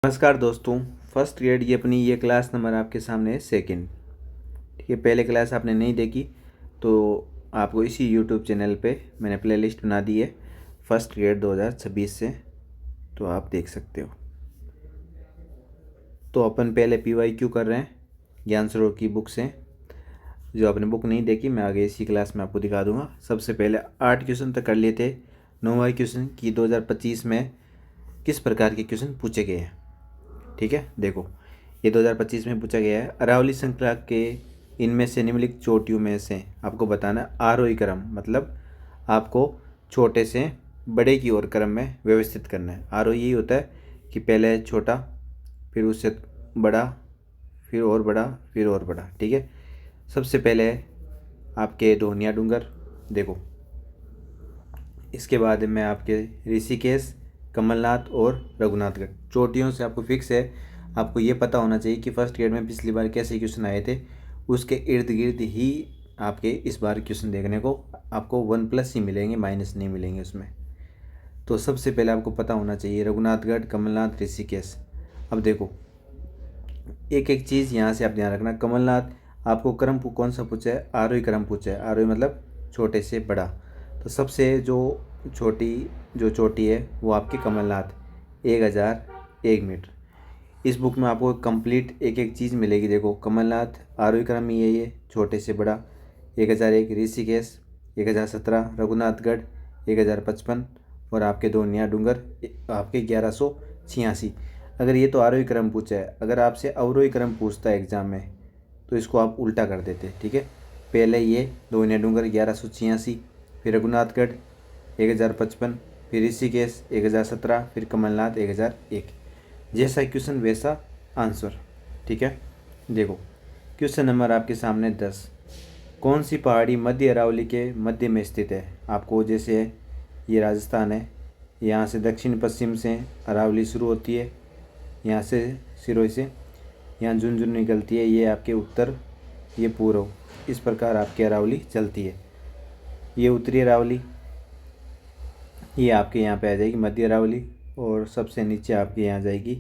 नमस्कार दोस्तों। First grade की अपनी ये क्लास नंबर आपके सामने है सेकंड। ठीक है, पहले क्लास आपने नहीं देखी तो आपको इसी यूट्यूब चैनल पे मैंने प्लेलिस्ट बना दी है फर्स्ट ग्रेड 2026 से, तो आप देख सकते हो। तो अपन पहले PYQ कर रहे हैं ज्ञान सरोवर की बुक से। जो आपने बुक नहीं देखी मैं आगे इसी क्लास में आपको दिखा दूंगा। सबसे पहले 8 क्वेश्चन तक कर लिए थे। 9वां क्वेश्चन कि 2025 में किस प्रकार के क्वेश्चन पूछे गए हैं। ठीक है, देखो ये 2025 में पूछा गया है। अरावली श्रृंखला के इनमें से निम्नलिखित चोटियों में से आपको बताना आरोही क्रम, मतलब आपको छोटे से बड़े की ओर क्रम में व्यवस्थित करना है। आरोही यही होता है कि पहले छोटा, फिर उससे बड़ा, फिर और बड़ा, फिर और बड़ा। ठीक है, सबसे पहले आपके दोहनिया डूंगर, देखो इसके बाद में आपके ऋषिकेश, कमलनाथ और रघुनाथगढ़। चोटियों से आपको फिक्स है, आपको ये पता होना चाहिए कि फर्स्ट ग्रेड में पिछली बार कैसे क्वेश्चन आए थे, उसके इर्द गिर्द ही आपके इस बार क्वेश्चन देखने को आपको 1+ ही मिलेंगे, माइनस नहीं मिलेंगे उसमें। तो सबसे पहले आपको पता होना चाहिए रघुनाथगढ़, कमलनाथ, ऋषिकेश। अब देखो एक एक चीज़ यहाँ से आप ध्यान रखना। कमलनाथ आपको क्रम कौन सा पूछा है, आरोही क्रम पूछा है। आरोही मतलब छोटे से बड़ा। तो सबसे जो चोटी है वो आपकी कमलनाथ 1001 मीटर। इस बुक में आपको कंप्लीट एक एक चीज़ मिलेगी। देखो कमलनाथ आरोही क्रम ही है, ये छोटे से बड़ा 1001, ऋषिकेश 1017, रघुनाथगढ़ 1055 और आपके दोनिया डूंगर आपके 1186। अगर ये तो आरोही क्रम पूछा है, अगर आपसे अवरोही क्रम पूछता है एग्जाम में तो इसको आप उल्टा कर देते। ठीक है, पहले ये दोनिया डूंगर 1186, फिर रघुनाथगढ़ 1055, फिर ऋषिकेश 1017, फिर कमलनाथ 1001। जैसा क्वेश्चन वैसा आंसर। ठीक है, देखो क्वेश्चन नंबर आपके सामने 10। कौन सी पहाड़ी मध्य अरावली के मध्य में स्थित है। आपको जैसे ये राजस्थान है, यहाँ से दक्षिण पश्चिम से अरावली शुरू होती है, यहाँ से सिरोही से यहाँ झुंझुनू निकलती है, ये आपके उत्तर, ये पूर्व, इस प्रकार आपकी अरावली चलती है। ये उत्तरी अरावली, ये आपके यहाँ पे आ जाएगी मध्य अरावली, और सबसे नीचे आपके यहाँ जाएगी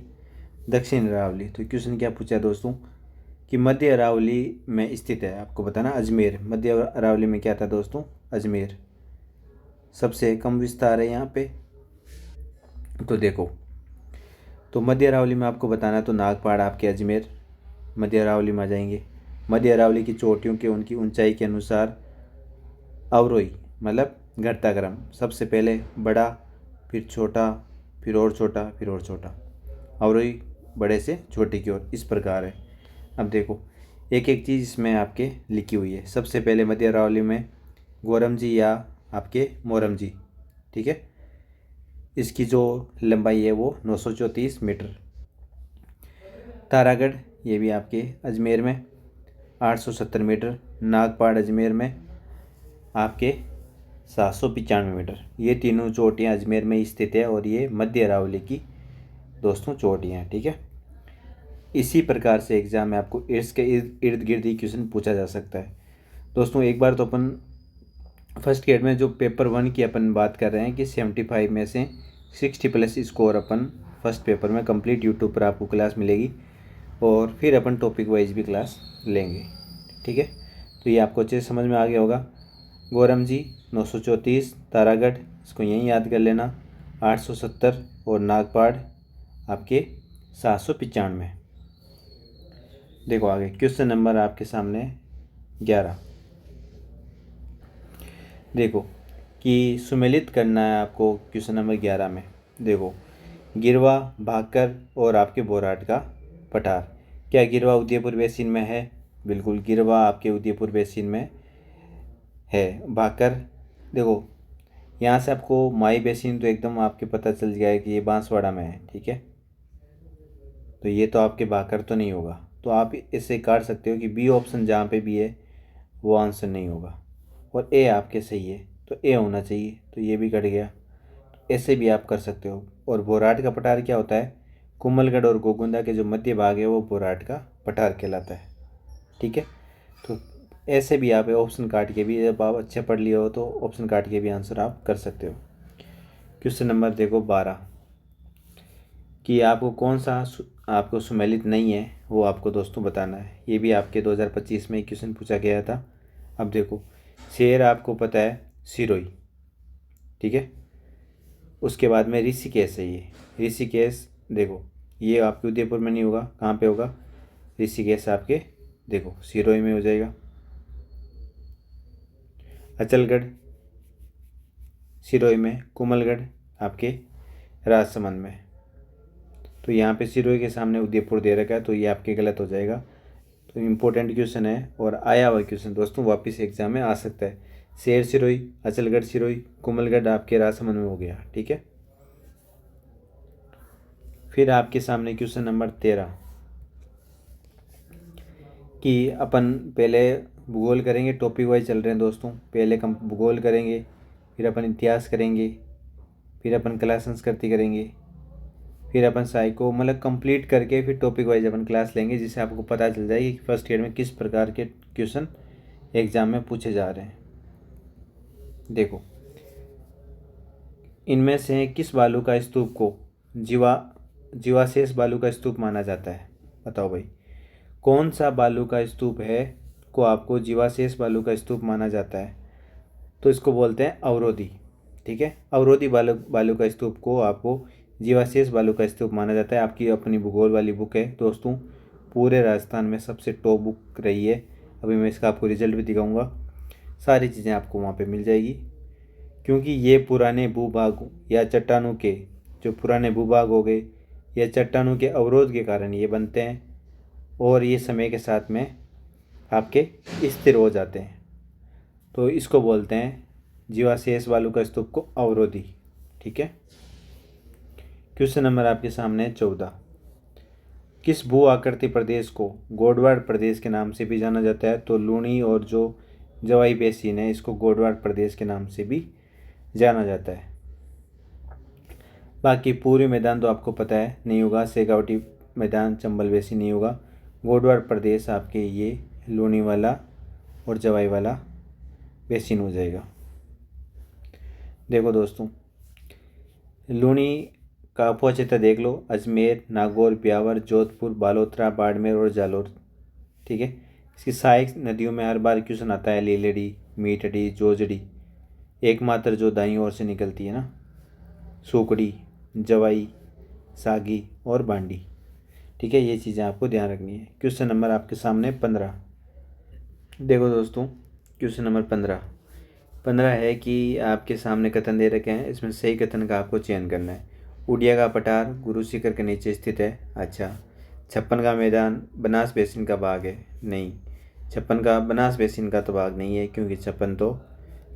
दक्षिण अरावली। तो क्वेश्चन क्या पूछा है दोस्तों कि मध्य अरावली में स्थित है, आपको बताना अजमेर। मध्य अरावली में क्या था दोस्तों, अजमेर। सबसे कम विस्तार है यहाँ पे। तो देखो, तो मध्य अरावली में आपको बताना तो नागपाड़ आपके अजमेर मध्य अरावली में आ जाएंगे। मध्य अरावली की चोटियों के उनकी ऊंचाई के अनुसार अवरोही मतलब घटता क्रम, सबसे पहले बड़ा, फिर छोटा, फिर और छोटा, फिर और छोटा। अवरोही बड़े से छोटे की ओर, इस प्रकार है। अब देखो एक एक चीज़ इसमें आपके लिखी हुई है। सबसे पहले मध्य अरावली में गोरमजी या आपके मोरमजी। ठीक है, इसकी जो लंबाई है वो 934 मीटर। तारागढ़ ये भी आपके अजमेर में 870 मीटर। नागपाड़ अजमेर में आपके 795 मीटर। ये तीनों चोटियाँ अजमेर में स्थित है और ये मध्य अरावली की दोस्तों चोटियाँ हैं। ठीक है, इसी प्रकार से एग्जाम में आपको इसके इर्द गिर्द ही क्वेश्चन पूछा जा सकता है। दोस्तों एक बार तो अपन फर्स्ट ग्रेड में जो पेपर 1 की अपन बात कर रहे हैं कि 75 में से 60+ स्कोर अपन फर्स्ट पेपर में कंप्लीट यूट्यूब पर आपको क्लास मिलेगी, और फिर अपन टॉपिक वाइज भी क्लास लेंगे। ठीक है, तो ये आपको अच्छे से समझ में आ गया होगा। गोरमजी 934, तारागढ़ इसको यहीं याद कर लेना 870, और नागपाड़ आपके 795। देखो आगे क्वेश्चन नंबर आपके सामने 11। देखो कि सुमेलित करना है आपको क्वेश्चन नंबर 11 में। देखो गिरवा, भाकर और आपके बोराट का पठार। क्या गिरवा उदयपुर बेसिन में है? बिल्कुल, गिरवा आपके उदयपुर बेसिन में है। भाकर देखो यहाँ से आपको माई बेसिन तो एकदम आपके पता चल जाएगा कि ये बांसवाड़ा में है। ठीक है, तो ये तो आपके भाकर तो नहीं होगा, तो आप इसे काट सकते हो कि बी ऑप्शन जहाँ पे भी है वो आंसर नहीं होगा, और ए आपके सही है तो ए होना चाहिए, तो ये भी कट गया। तो ऐसे भी आप कर सकते हो। और बोराट का पठार क्या होता है, कुमलगढ़ और गोगुंदा के जो मध्य भाग है वो बोराट का पठार कहलाता है। ठीक है, तो ऐसे भी आप ऑप्शन काट के भी, जब आप अच्छे पढ़ लिए हो तो ऑप्शन काट के भी आंसर आप कर सकते हो। क्वेश्चन नंबर देखो 12। कि आपको कौन सा आपको सुमेलित नहीं है वो आपको दोस्तों बताना है। ये भी आपके 2025 में क्वेश्चन पूछा गया था। अब देखो, शेर आपको पता है सिरोही, ठीक है। उसके बाद में ऋषिकेश है। ये ऋषिकेश देखो, ये आपके उदयपुर में नहीं होगा, कहाँ पे होगा, ऋषिकेश आपके देखो सिरोही में हो जाएगा। अचलगढ़ सिरोही में, कुमलगढ़ आपके राजसमंद में। तो यहाँ पे सिरोही के सामने उदयपुर दे रखा है, तो ये आपके गलत हो जाएगा। तो इम्पोर्टेंट क्वेश्चन है और आया हुआ क्वेश्चन दोस्तों वापस एग्जाम में आ सकता है। शेर सिरोही, अचलगढ़ सिरोही, कुमलगढ़ आपके राजसमंद में हो गया, ठीक है। फिर आपके सामने क्वेश्चन नंबर 13 कि अपन पहले भूगोल करेंगे, टॉपिक वाइज चल रहे हैं दोस्तों। पहले हम भूगोल करेंगे, फिर अपन इतिहास करेंगे, फिर अपन कला संस्कृति करेंगे, फिर अपन साइको मतलब कंप्लीट करके फिर टॉपिक वाइज अपन क्लास लेंगे, जिससे आपको पता चल जाएगी कि फर्स्ट ईयर में किस प्रकार के क्वेश्चन एग्जाम में पूछे जा रहे हैं। देखो, इनमें से किस बालू का स्तूप को जीवाशेष बालू का स्तूप माना जाता है? बताओ भाई, कौन सा बालू का स्तूप है को आपको जीवाशेष बालू का स्तूप माना जाता है? तो इसको बोलते हैं अवरोधी, ठीक है। अवरोधी बालू का स्तूप को आपको जीवाशेष बालू का स्तूप माना जाता है। आपकी अपनी भूगोल वाली बुक है दोस्तों, पूरे राजस्थान में सबसे टॉप बुक रही है। अभी मैं इसका आपको रिजल्ट भी दिखाऊंगा, सारी चीज़ें आपको वहाँ पे मिल जाएगी। क्योंकि ये पुराने भूभाग या चट्टानों के जो पुराने भूभाग हो गए या चट्टानों के अवरोध के कारण ये बनते हैं, और ये समय के साथ में आपके स्थिर हो जाते हैं। तो इसको बोलते हैं जीवाशेष बालू का स्तूप को अवरोधी, ठीक है। क्वेश्चन नंबर आपके सामने है 14। किस भू आकृति प्रदेश को गोडवाड़ प्रदेश के नाम से भी जाना जाता है? तो लूणी और जो जवाई बेसिन है इसको गोडवाड़ प्रदेश के नाम से भी जाना जाता है। बाकी पूर्वी मैदान तो आपको पता है नहीं होगा, शेखावटी मैदान, चंबल बेसिन नहीं होगा। गोडवाड़ प्रदेश आपके ये लूणी वाला और जवाई वाला बेसिन हो जाएगा। देखो दोस्तों, लूणी का उपक्षेत्र देख लो, अजमेर, नागौर, ब्यावर, जोधपुर, बालोतरा, बाड़मेर और जालोर, ठीक है। इसकी सहायक नदियों में हर बार क्वेश्चन आता है लीलड़ी, मीठड़ी, जोजड़ी, एकमात्र जो दाईं ओर से निकलती है ना, सुकड़ी, जवाई, सागी और बांडी, ठीक है। ये चीज़ें आपको ध्यान रखनी है। क्वेश्चन नंबर आपके सामने 15। देखो दोस्तों, क्वेश्चन नंबर 15 है कि आपके सामने कथन दे रखे हैं, इसमें सही कथन का आपको चयन करना है। उड़िया का पठार गुरु शिखर के नीचे स्थित है। अच्छा। छप्पन का मैदान बनास बेसिन का भाग है। नहीं, छप्पन का बनास बेसिन का तो भाग नहीं है, क्योंकि छप्पन तो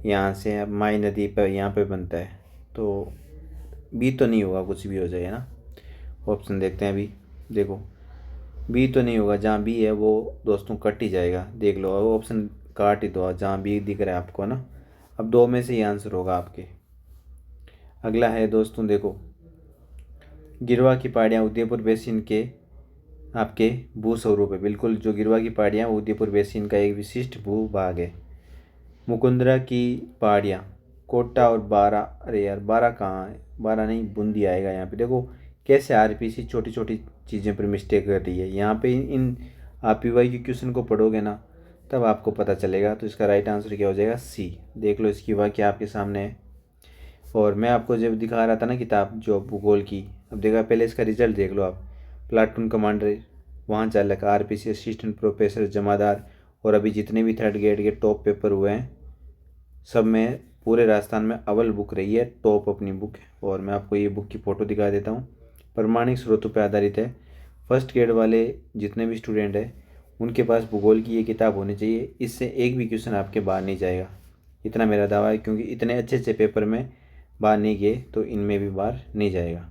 यहाँ से माई नदी पर यहाँ पे बनता है। तो बी तो नहीं होगा, कुछ भी हो जाए ना। ऑप्शन देखते हैं अभी। देखो, बी तो नहीं होगा, जहाँ बी है वो दोस्तों कट ही जाएगा, देख लो ऑप्शन काट ही दो जहाँ बी दिख रहा है आपको ना। अब दो में से ही आंसर होगा आपके। अगला है दोस्तों, देखो, गिरवा की पहाड़ियाँ उदयपुर बेसिन के आपके भू स्वरूप है। बिल्कुल, जो गिरवा की पहाड़ियाँ उदयपुर बेसिन का एक विशिष्ट भू भाग है। मुकुंदरा की पहाड़ियाँ, कोटा और बारा, अरे यार बारा कहाँ है, बारा नहीं बूंदी आएगा यहाँ पे। देखो कैसे आरपीसी छोटी छोटी चीज़ें पर मिस्टेक कर रही है यहाँ पे। इन आप पीवाई के क्वेश्चन को पढ़ोगे ना तब आपको पता चलेगा। तो इसका राइट आंसर क्या हो जाएगा? सी। देख लो इसकी वाक्य आपके सामने है। और मैं आपको जब दिखा रहा था ना किताब जो भूगोल की, अब देखा पहले इसका रिजल्ट देख लो आप। प्लाटून कमांडर, वहाँ चालक, आरपीसी असिस्टेंट प्रोफेसर, जमादार, और अभी जितने भी थर्ड ग्रेड के टॉप पेपर हुए हैं सब में पूरे राजस्थान में अव्वल बुक रही है, टॉप अपनी बुक है। और मैं आपको ये बुक की फ़ोटो दिखा देता हूँ। प्रमाणिक स्रोतों पर आधारित है। फर्स्ट ग्रेड वाले जितने भी स्टूडेंट हैं उनके पास भूगोल की ये किताब होनी चाहिए। इससे एक भी क्वेश्चन आपके बाहर नहीं जाएगा, इतना मेरा दावा है। क्योंकि इतने अच्छे अच्छे पेपर में बाहर नहीं गए तो इनमें भी बाहर नहीं जाएगा।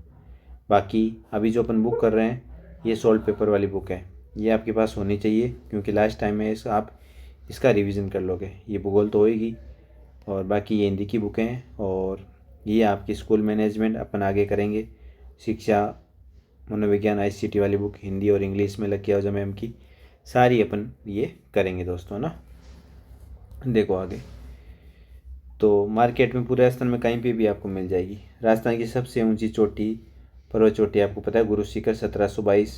बाकी अभी जो अपन बुक कर रहे हैं ये सॉल्व पेपर वाली बुक है, ये आपके पास होनी चाहिए। क्योंकि लास्ट टाइम में आप इसका रिवीजन कर लोगे। ये भूगोल तो होएगी, और बाकी ये हिंदी की बुकें हैं। और ये आपकी स्कूल मैनेजमेंट अपन आगे करेंगे, शिक्षा मनोविज्ञान आईसीटी वाली बुक हिंदी और इंग्लिश में लग के आओ मैम की, सारी अपन ये करेंगे दोस्तों ना। देखो आगे, तो मार्केट में पूरे राजस्थान में कहीं पे भी आपको मिल जाएगी। राजस्थान की सबसे ऊंची चोटी पर्वत चोटी आपको पता है गुरु शिखर 1722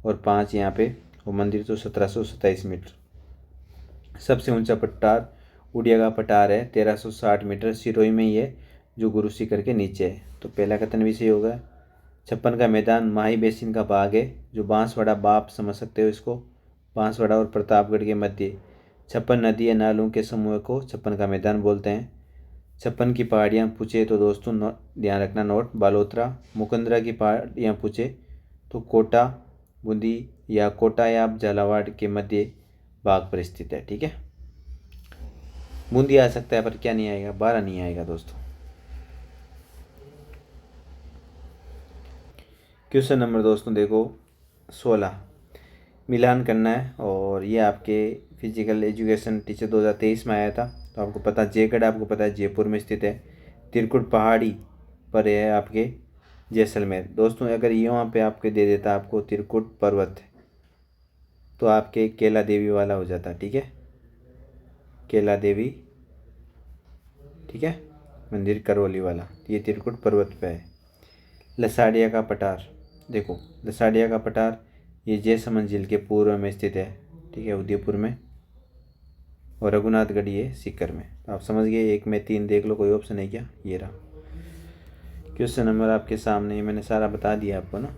और 5 यहाँ पे और मंदिर तो 1727 मीटर। सबसे ऊंचा पठार उड़िया का पठार है 1360 मीटर, सिरोही में ही है जो गुरु शिखर के नीचे है। तो पहला कथन भी सही होगा। छप्पन का मैदान माही बेसिन का भाग है जो बांसवाड़ा बाप समझ सकते हो इसको, बांसवाड़ा और प्रतापगढ़ के मध्य 56 नदी या नालों के समूह को छप्पन का मैदान बोलते हैं। छप्पन की पहाड़ियाँ पूछे तो दोस्तों ध्यान रखना नोट, बालोतरा। मुकंदरा की पहाड़ियाँ पूछे तो कोटा बूंदी या कोटा या झालावाड़ के मध्य भाग पर स्थित है। ठीक है, बूंदी आ सकता है पर क्या नहीं आएगा, 12 नहीं आएगा दोस्तों। क्वेश्चन नंबर दोस्तों देखो 16 मिलान करना है और ये आपके फिजिकल एजुकेशन टीचर 2023 में आया था। तो आपको पता जयगढ़ आपको पता है जयपुर में स्थित है, त्रिकुट पहाड़ी पर है आपके जैसलमेर। दोस्तों अगर ये वहाँ पे आपके दे देता आपको त्रिकुट पर्वत तो आपके केला देवी वाला हो जाता। ठीक है, केला देवी, ठीक है, मंदिर करौली वाला, ये त्रिकुट पर्वत पे है। लसाड़िया का पठार देखो, लसाड़िया का पठार ये जैसमंद झील के पूर्व में स्थित है। ठीक है, उदयपुर में, और रघुनाथगढ़ ये सीकर में। तो आप समझ गए, 1 में 3 देख लो, कोई ऑप्शन है क्या, ये रहा। क्वेश्चन नंबर आपके सामने, मैंने सारा बता दिया आपको ना।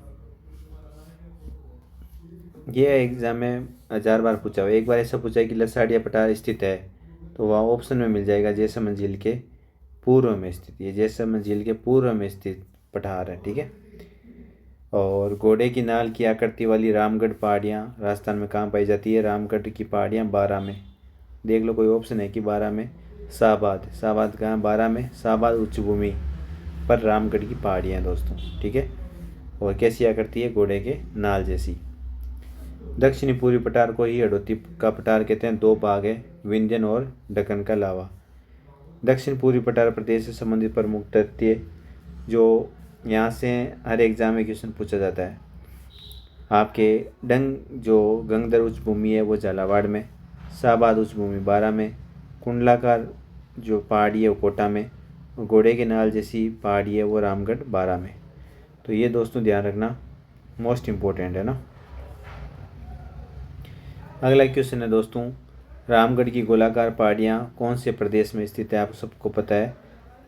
ये एग्जाम में 1000 बार पूछा हुआ। एक बार ऐसा पूछा है कि लसाड़िया पठार स्थित है तो वह ऑप्शन में मिल जाएगा जैसमंद झील के पूर्व में स्थित, ये जैसमंद झील के पूर्व में स्थित पठार है। ठीक है, और घोड़े की नाल की आकृति वाली रामगढ़ पहाड़ियाँ राजस्थान में कहाँ पाई जाती है, रामगढ़ की पहाड़ियाँ 12 में। देख लो कोई ऑप्शन है कि 12 में। शाहबाद, शाहबाद कहाँ, 12 में। शाहबाद उच्च भूमि पर रामगढ़ की पहाड़ियाँ हैं दोस्तों। ठीक है, और कैसी आकृति है, घोड़े के नाल जैसी। दक्षिणी पूर्वी पठार को ही हड़ौती का पठार कहते हैं। 2 भाग है, विंध्यन और दक्कन का लावा। दक्षिण पूर्वी पठार प्रदेश से संबंधित प्रमुख तथ्य जो यहाँ से हर एग्जाम में क्वेश्चन पूछा जाता है। आपके जो गंगदर उच्च भूमि है वो झालावाड़ में, शाहबाद उच्च भूमि 12 में, कुंडलाकार जो पहाड़ी है वो कोटा में, और घोड़े के नाल जैसी पहाड़ी है वो रामगढ़ 12 में। तो ये दोस्तों ध्यान रखना, मोस्ट इम्पोर्टेंट है ना। अगला क्वेश्चन है दोस्तों, रामगढ़ की गोलाकार पहाड़ियाँ कौन से प्रदेश में स्थित है, आप सबको पता है,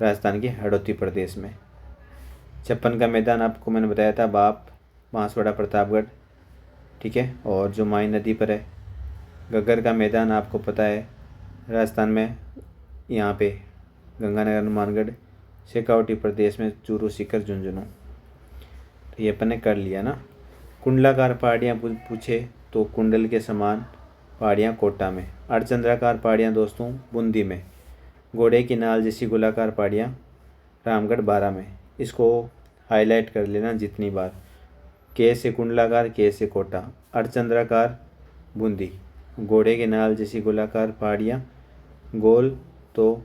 राजस्थान के हड़ौती प्रदेश में। छप्पन का मैदान आपको मैंने बताया था, बाप, बांसवाड़ा, प्रतापगढ़। ठीक है, और जो माई नदी पर है। गग्गर का मैदान आपको पता है राजस्थान में, यहाँ पे गंगानगर, हनुमानगढ़, शेखावटी प्रदेश में चूरू, सीकर, झुंझुनू। तो ये अपन ने कर लिया ना। कुंडलाकार पहाड़ियाँ पूछे तो कुंडल के समान पहाड़ियाँ कोटा में। अर्धचंद्राकार पहाड़ियाँ दोस्तों बूंदी में। घोड़े की नाल जैसी गोलाकार पहाड़ियाँ रामगढ़ 12 में। इसको हाईलाइट कर लेना जितनी बार। के से कुंडलाकार, के से कोटा। अर्धचंद्राकार बूंदी। घोड़े के नाल जैसी गोलाकार पहाड़ियाँ गोल, तो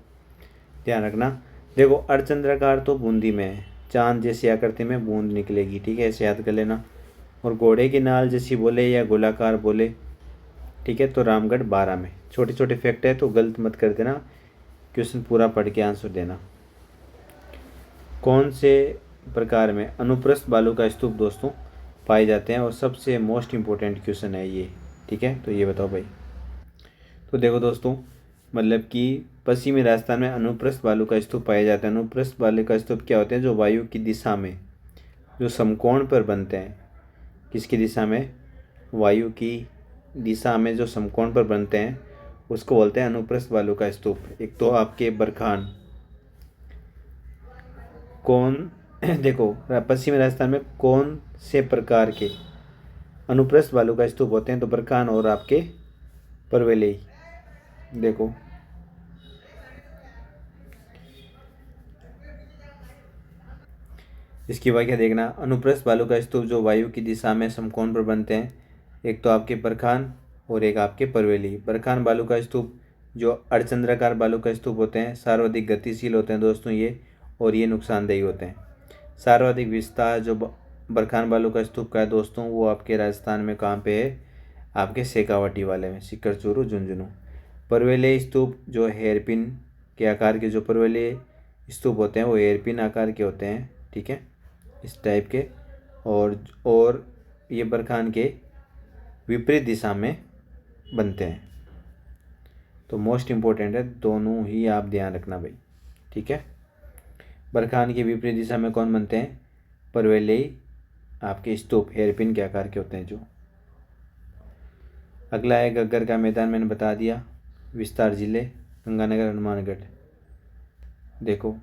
ध्यान रखना। देखो अर्धचंद्राकार तो बूंदी में है, चांद जैसी आकृति में बूंद निकलेगी। ठीक है, ऐसे याद कर लेना। और घोड़े की नाल जैसी बोले या गोलाकार बोले, ठीक है, तो रामगढ़ 12 में। छोटे छोटे फैक्ट है तो गलत मत कर देना, क्वेश्चन पूरा पढ़ के आंसर देना। कौन से प्रकार में अनुप्रस्थ बालू का स्तूप दोस्तों पाए जाते हैं, और सबसे मोस्ट इम्पोर्टेंट क्वेश्चन है ये। ठीक है, तो ये बताओ भाई। तो देखो दोस्तों, मतलब कि पश्चिमी राजस्थान में अनुप्रस्थ बालू का स्तूप पाया जाता है। अनुप्रस्थ बालू का स्तूप क्या होते हैं, जो वायु की दिशा में जो समकोण पर बनते हैं। किसकी दिशा में, वायु की दिशा में जो समकोण पर बनते हैं उसको बोलते हैं अनुप्रस्थ बालू का स्तूप। एक तो आपके बरखान, कौन देखो पश्चिमी राजस्थान में कौन से प्रकार के अनुप्रस्थ बालू का स्तूप होते हैं, तो बरखान और आपके परवेली। देखो इसकी व्याख्या देखना। अनुप्रस्थ बालू का स्तूप जो वायु की दिशा में समकोण पर बनते हैं, एक तो आपके बरखान और एक आपके परवेली। बरखान बालू का स्तूप जो अर्धचंद्राकार बालू का स्तूप होते हैं, सर्वाधिक गतिशील होते हैं दोस्तों ये, और ये नुकसानदेही होते हैं। सर्वाधिक विस्तार जो बरखान बालू का स्तूप का है दोस्तों, वो आपके राजस्थान में कहाँ पे है, आपके शेखावटी वाले में, सीकर, चूरू, झुंझुनू। परवेली स्तूप जो हेयरपिन के आकार के जो परवेली स्तूप होते हैं वो हेयरपिन आकार के होते हैं। ठीक है, इस टाइप के, और ये बरखान के विपरीत दिशा में बनते हैं। तो मोस्ट इम्पोर्टेंट है, दोनों ही आप ध्यान रखना भाई, ठीक है। बरखान की विपरीत दिशा में कौन बनते हैं? परवलयी आपके स्तूप हेयरपिन के आकार के होते हैं जो। अगला है घग्गर का मैदान, मैंने बता दिया, विस्तार जिले गंगानगर हनुमानगढ़। देखो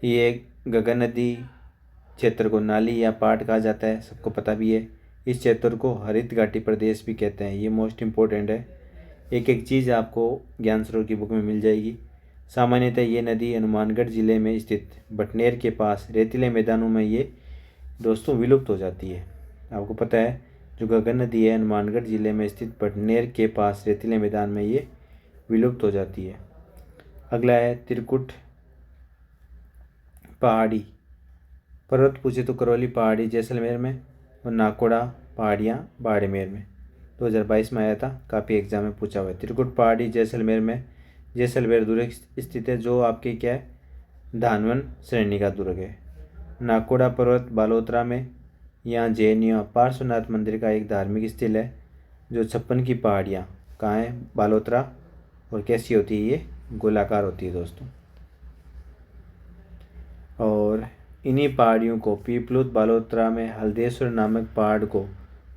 ये घग्गर नदी क्षेत्र को नाली या पाट कहा जाता है, सबको पता भी है। इस क्षेत्र को हरित घाटी प्रदेश भी कहते हैं, ये मोस्ट इम्पोर्टेंट है। एक एक चीज़ आपको ज्ञान सरोवर की बुक में मिल जाएगी। सामान्यतः ये नदी हनुमानगढ़ जिले में स्थित बटनेर के पास रेतीले मैदानों में ये दोस्तों विलुप्त हो जाती है। आपको पता है जो घग्गर नदी है हनुमानगढ़ जिले में स्थित बटनेर के पास रेतीले मैदान में ये विलुप्त हो जाती है। अगला है त्रिकुट पहाड़ी पर्वत पूछे तो करौली पहाड़ी जैसलमेर में, और नाकोड़ा पहाड़ियाँ बाड़मेर में। 2022 में आया था, काफ़ी एग्जाम में पूछा हुआ है। त्रिकुट पहाड़ी जैसलमेर में, जैसलमेर दुर्ग स्थित है जो आपके क्या है, धानवन श्रेणी का दुर्ग है। नाकोड़ा पर्वत बालोतरा में, यहाँ जैनियों पार्श्वनाथ मंदिर का एक धार्मिक स्थल है। जो 56 की पहाड़ियाँ कहाँ है? बालोतरा। और कैसी होती है? ये गोलाकार होती है दोस्तों। और इन्हीं पहाड़ियों को पीपलुत बालोतरा में हल्देश्वर नामक पहाड़ को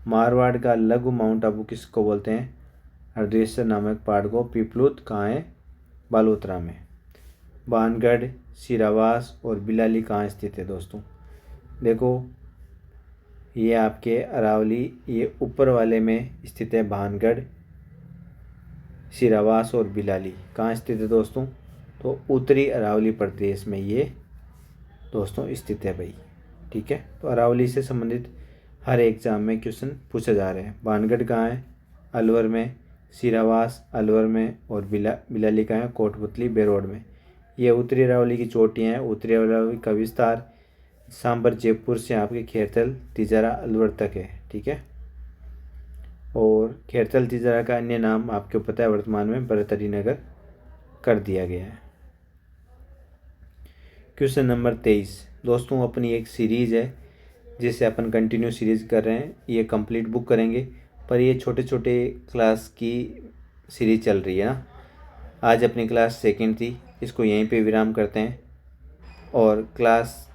मारवाड़ का लघु माउंट आबू किसको बोलते हैं? हल्देश्वर नामक पहाड़ को पीपलुत कहाँ है? बालोतरा में। भानगढ़, सिरावास और बिलाली कहाँ स्थित है दोस्तों? देखो ये आपके अरावली, ये ऊपर वाले में स्थित है। भानगढ़, सिरावास और बिलाली कहाँ स्थित है दोस्तों? तो उत्तरी अरावली प्रदेश में ये दोस्तों स्थित है भाई, ठीक है। तो अरावली से संबंधित हर एग्जाम में क्वेश्चन पूछे जा रहे हैं। भानगढ़ कहाँ है? अलवर में। सिरावास अलवर में। और बिलाली कहाँ है? कोटपुतली बेरोड में। ये उत्तरी अरावली की चोटियाँ हैं। उत्तरी अरावली का विस्तार सांबर जयपुर से आपके खेरतल तिजारा अलवर तक है, ठीक है। और खेरतल तिजारा का अन्य नाम आपको पता है, वर्तमान में बरतरी नगर कर दिया गया है। क्वेश्चन नंबर 23 दोस्तों, अपनी एक सीरीज़ है जिसे अपन कंटिन्यू सीरीज़ कर रहे हैं। ये कंप्लीट बुक करेंगे, पर ये छोटे छोटे क्लास की सीरीज चल रही है ना। आज अपनी क्लास सेकंड थी, इसको यहीं पे विराम करते हैं, और क्लास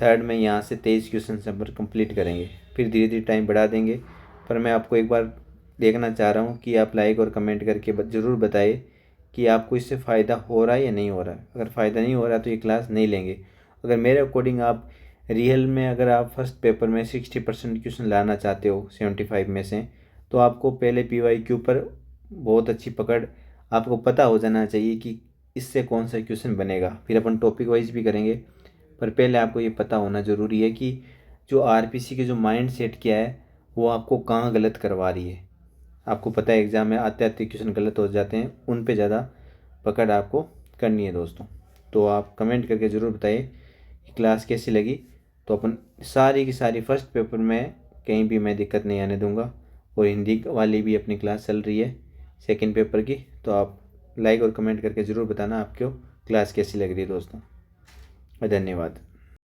थर्ड में यहाँ से 23 क्वेश्चन नंबर कंप्लीट करेंगे। फिर धीरे धीरे टाइम बढ़ा देंगे। पर मैं आपको एक बार देखना चाह रहा हूँ कि आप लाइक और कमेंट करके ज़रूर बताइए कि आपको इससे फ़ायदा हो रहा है या नहीं हो रहा है। अगर फ़ायदा नहीं हो रहा तो ये क्लास नहीं लेंगे। अगर मेरे अकॉर्डिंग आप रियल में अगर आप फर्स्ट पेपर में 60% क्वेश्चन लाना चाहते हो 75 में से, तो आपको पहले PYQ पर बहुत अच्छी पकड़, आपको पता हो जाना चाहिए कि इससे कौन सा क्वेश्चन बनेगा। फिर अपन टॉपिक वाइज भी करेंगे, पर पहले आपको ये पता होना ज़रूरी है कि जो RPC के जो माइंड सेट किया है वो आपको कहाँ गलत करवा रही है। आपको पता है एग्ज़ाम में आते आते क्वेश्चन गलत हो जाते हैं, उन पे ज़्यादा पकड़ आपको करनी है दोस्तों। तो आप कमेंट करके ज़रूर बताइए कि क्लास कैसी लगी। तो अपन सारी की सारी फर्स्ट पेपर में कहीं भी मैं दिक्कत नहीं आने दूंगा। और हिंदी वाली भी अपनी क्लास चल रही है सेकंड पेपर की। तो आप लाइक और कमेंट करके ज़रूर बताना आपको क्लास कैसी लग रही है दोस्तों। धन्यवाद।